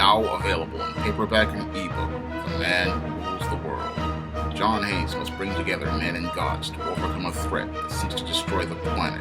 now available in paperback and ebook. The Man Who Rules the World. John Hayes must bring together men and gods to overcome a threat that seeks to destroy the planet.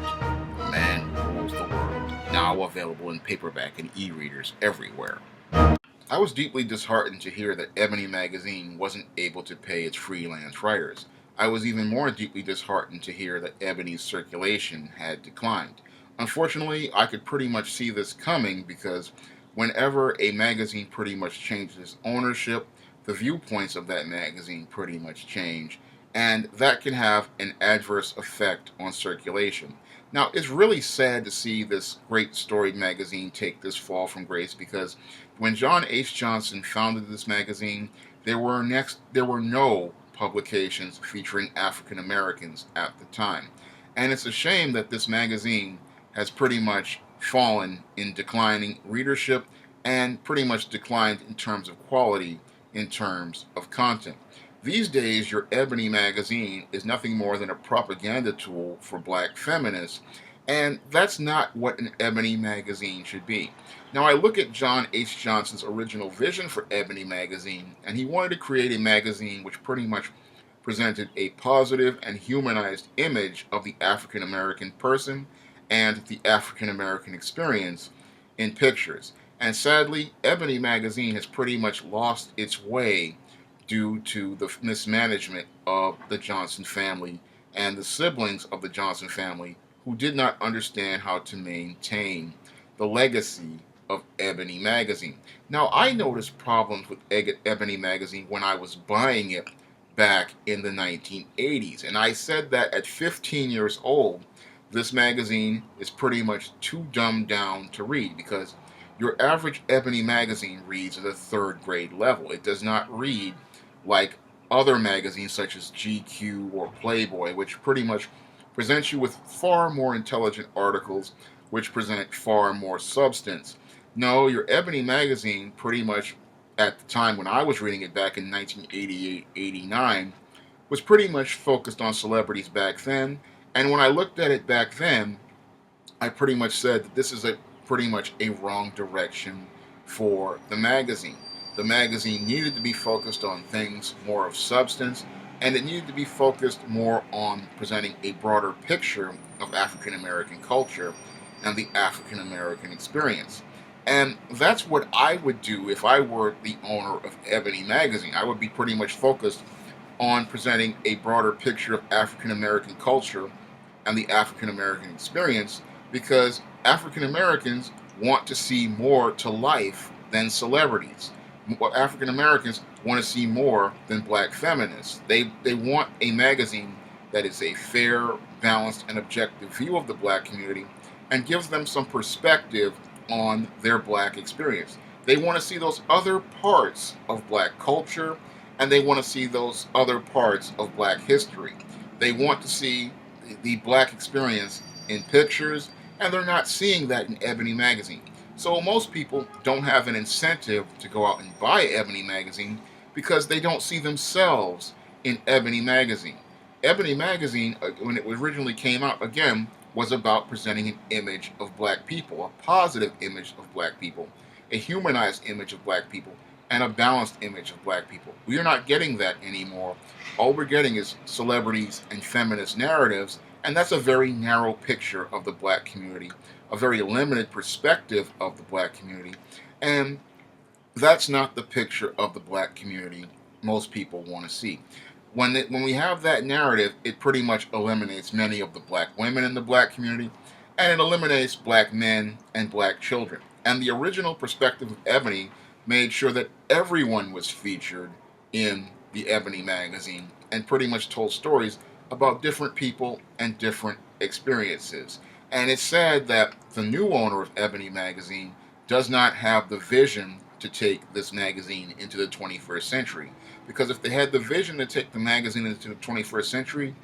The Man Who Rules the World. Now available in paperback and e-readers everywhere. I was deeply disheartened to hear that Ebony Magazine wasn't able to pay its freelance writers. I was even more deeply disheartened to hear that Ebony's circulation had declined. Unfortunately, I could pretty much see this coming because whenever a magazine pretty much changes ownership, the viewpoints of that magazine pretty much change, and that can have an adverse effect on circulation. Now, it's really sad to see this great storied magazine take this fall from grace because when John H. Johnson founded this magazine, there were no publications featuring African Americans at the time. And it's a shame that this magazine has pretty much fallen in declining readership and pretty much declined in terms of quality, in terms of content. These days, your Ebony magazine is nothing more than a propaganda tool for black feminists, and that's not what an Ebony magazine should be. Now, I look at John H. Johnson's original vision for Ebony magazine, and he wanted to create a magazine which pretty much presented a positive and humanized image of the African American person and the African American experience in pictures. And sadly, Ebony magazine has pretty much lost its way due to the mismanagement of the Johnson family and the siblings of the Johnson family who did not understand how to maintain the legacy of Ebony magazine. Now, I noticed problems with Ebony magazine when I was buying it back in the 1980s, and I said that at 15 years old, this magazine is pretty much too dumbed down to read because your average Ebony magazine reads at a third grade level. It does not read like other magazines such as GQ or Playboy, which pretty much presents you with far more intelligent articles, which present far more substance. No, your Ebony magazine pretty much, at the time when I was reading it back in 1988-89, was pretty much focused on celebrities back then. And when I looked at it back then, I pretty much said that this is pretty much a wrong direction for the magazine. The magazine needed to be focused on things more of substance, and it needed to be focused more on presenting a broader picture of African American culture and the African American experience. And that's what I would do if I were the owner of Ebony magazine. I would be pretty much focused on presenting a broader picture of African American culture and the African American experience because African Americans want to see more to life than celebrities. African Americans want to see more than black feminists. They want a magazine that is a fair, balanced, and objective view of the black community and gives them some perspective on their black experience. They want to see those other parts of black culture, and they want to see those other parts of black history. They want to see the black experience in pictures, and they're not seeing that in Ebony magazine. So most people don't have an incentive to go out and buy Ebony magazine because they don't see themselves in Ebony magazine. Ebony magazine, when it originally came out, again, was about presenting an image of black people, a positive image of black people, a humanized image of black people, and a balanced image of black people. We are not getting that anymore. All we're getting is celebrities and feminist narratives, and that's a very narrow picture of the black community, a very limited perspective of the black community, and that's not the picture of the black community most people want to see. When we have that narrative, it pretty much eliminates many of the black women in the black community, and it eliminates black men and black children. And the original perspective of Ebony made sure that everyone was featured in the Ebony magazine and pretty much told stories about different people and different experiences. And it's sad that the new owner of Ebony magazine does not have the vision to take this magazine into the 21st century. Because if they had the vision to take the magazine into the 21st century,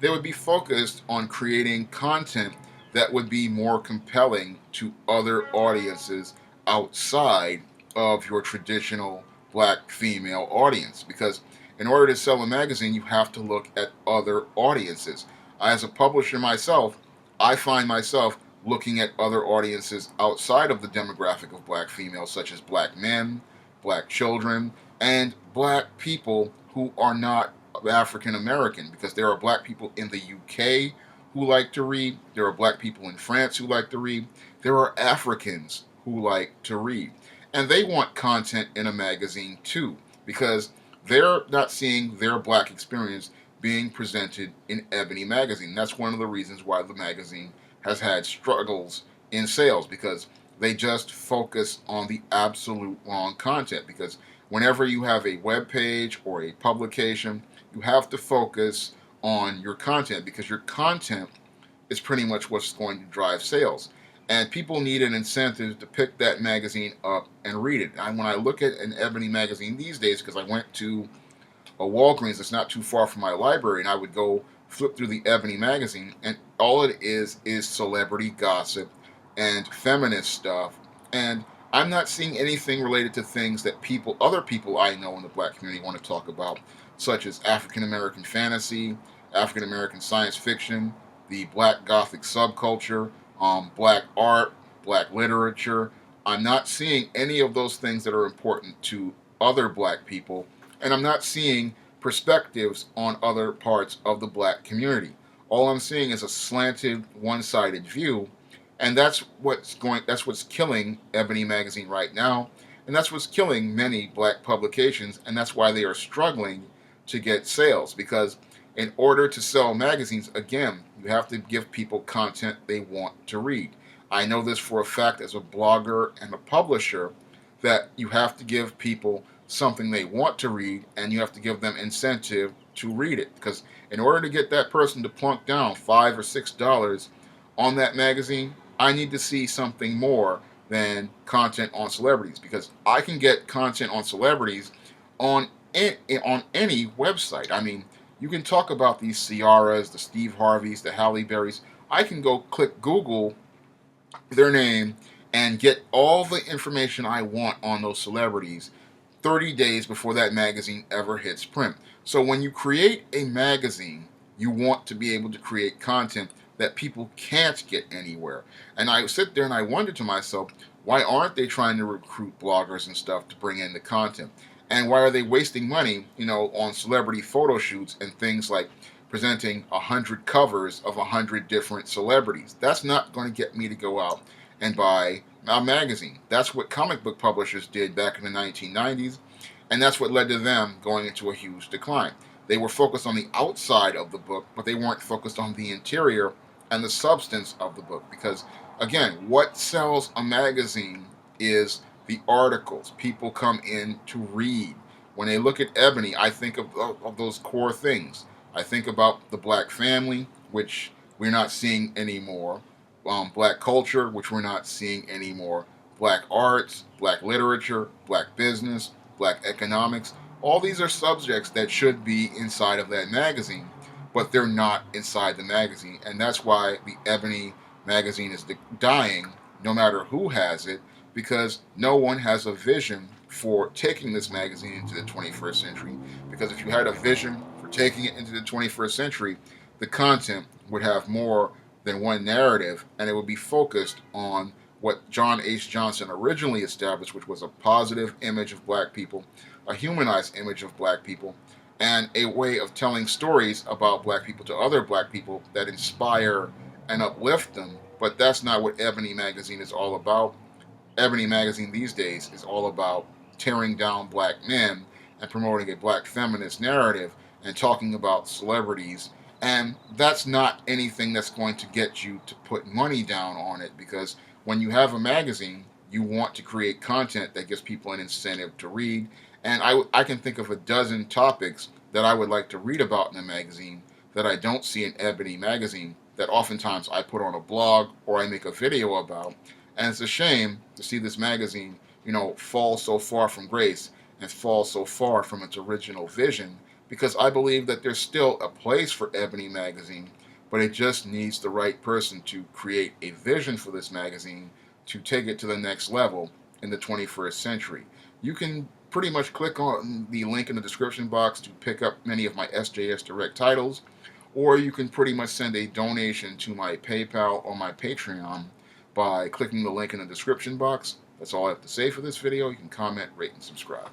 they would be focused on creating content that would be more compelling to other audiences outside of your traditional black female audience. Because in order to sell a magazine, you have to look at other audiences. As a publisher myself, I find myself looking at other audiences outside of the demographic of black females, such as black men, black children, and black people who are not African American, because there are black people in the UK who like to read, there are black people in France who like to read, there are Africans who like to read. And they want content in a magazine too, because they're not seeing their black experience being presented in Ebony Magazine. That's one of the reasons why the magazine has had struggles in sales, because they just focus on the absolute wrong content. Because whenever you have a web page or a publication, you have to focus on your content, because your content is pretty much what's going to drive sales. And people need an incentive to pick that magazine up and read it. And when I look at an Ebony magazine these days, because I went to a Walgreens that's not too far from my library, and I would go flip through the Ebony magazine, and all it is celebrity gossip and feminist stuff. And I'm not seeing anything related to things that other people I know in the black community want to talk about, such as African American fantasy, African American science fiction, the black gothic subculture, black art, black literature. I'm not seeing any of those things that are important to other black people, and I'm not seeing perspectives on other parts of the black community. All I'm seeing is a slanted, one-sided view, and that's what's killing Ebony Magazine right now, and that's what's killing many black publications, and that's why they are struggling to get sales. Because in order to sell magazines, again, you have to give people content they want to read. I know this for a fact as a blogger and a publisher, that you have to give people something they want to read, and you have to give them incentive to read it. Because in order to get that person to plunk down $5 or $6 on that magazine, I need to see something more than content on celebrities, because I can get content on celebrities on any website. I mean, you can talk about these Ciaras, the Steve Harveys, the Halle Berrys. I can go click Google their name and get all the information I want on those celebrities 30 days before that magazine ever hits print. So when you create a magazine, you want to be able to create content that people can't get anywhere. And I sit there and I wonder to myself, why aren't they trying to recruit bloggers and stuff to bring in the content? And why are they wasting money, on celebrity photo shoots and things like presenting 100 covers of 100 different celebrities? That's not going to get me to go out and buy a magazine. That's what comic book publishers did back in the 1990s, and that's what led to them going into a huge decline. They were focused on the outside of the book, but they weren't focused on the interior and the substance of the book. Because, again, what sells a magazine is the articles people come in to read. When they look at Ebony, I think of those core things. I think about the black family, which we're not seeing anymore. Black culture, which we're not seeing anymore. Black arts, black literature, black business, black economics. All these are subjects that should be inside of that magazine, but they're not inside the magazine. And that's why the Ebony magazine is dying, no matter who has it, because no one has a vision for taking this magazine into the 21st century. Because if you had a vision for taking it into the 21st century, the content would have more than one narrative, and it would be focused on what John H. Johnson originally established, which was a positive image of black people, a humanized image of black people, and a way of telling stories about black people to other black people that inspire and uplift them. But that's not what Ebony Magazine is all about. Ebony Magazine these days is all about tearing down black men and promoting a black feminist narrative and talking about celebrities. And that's not anything that's going to get you to put money down on it, because when you have a magazine, you want to create content that gives people an incentive to read. And I can think of a dozen topics that I would like to read about in a magazine that I don't see in Ebony Magazine, that oftentimes I put on a blog or I make a video about. And it's a shame to see this magazine, fall so far from grace and fall so far from its original vision, because I believe that there's still a place for Ebony Magazine, but it just needs the right person to create a vision for this magazine to take it to the next level in the 21st century. You can pretty much click on the link in the description box to pick up many of my SJS Direct titles, or you can pretty much send a donation to my PayPal or my Patreon by clicking the link in the description box. That's all I have to say for this video. You can comment, rate, and subscribe.